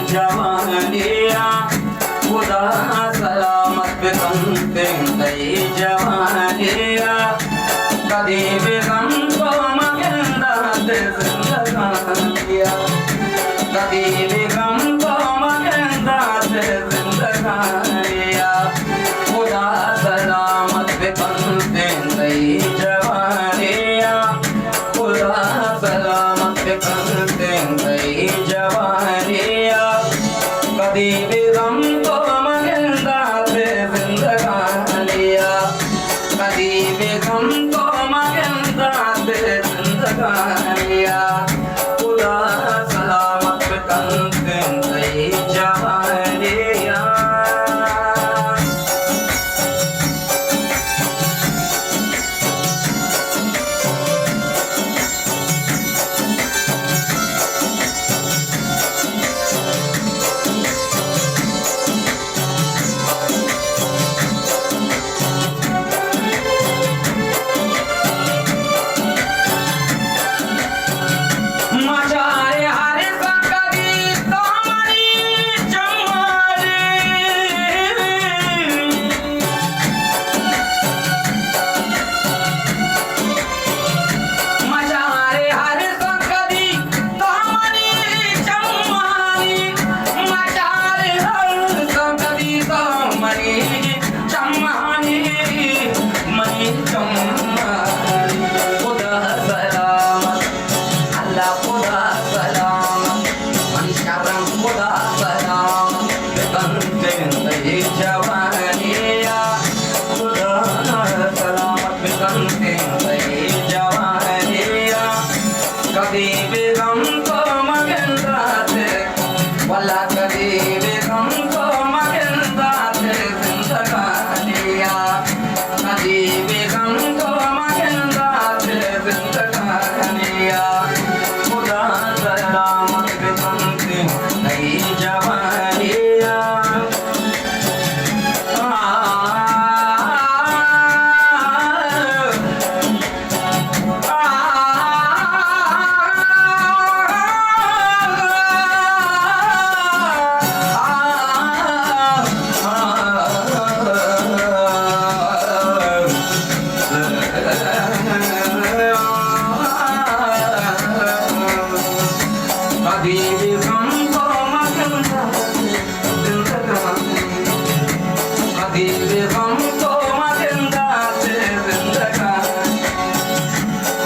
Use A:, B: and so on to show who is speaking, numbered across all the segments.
A: जवानिया खुदा सलामत पे कंते गई जवानिया कदी भी गम को मगंदा दे जिंदगानिया कदी भी गम को मगंदा दे जिंदगानिया खुदा सलामत पे कंते गई जवानिया खुदा सलामत पे कंते गई जवानिया कदी भी गम को मगंदा दे जिंदगानिया कदी भी गम को मगंदा दे जिंदगानिया खुदा सलामत पे कंते गई जवानिया कदी भी गम को मगंदा दे वला कदी भी गम को मगंदा दे जिंदगानिया कदी भी गम को मगंदा दे जिंदगानिया खुदा सलामत पे कंते गई जवानिया कदी भी गम को मगंदा दे जिंदगानिया कदी भी गम को मगंदा दे जिंदगानिया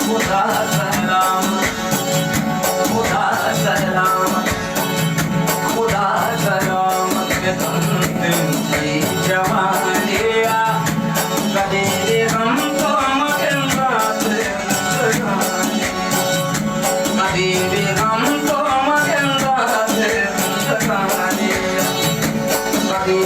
A: खुदा सलामत खुदा सलामत खुदा सलामत पे कंते गई जवानिया कदी भी गम को मगंदा दे जिंदगानिया कदी भी गम को मगंदा दे जिंदगानिया कदी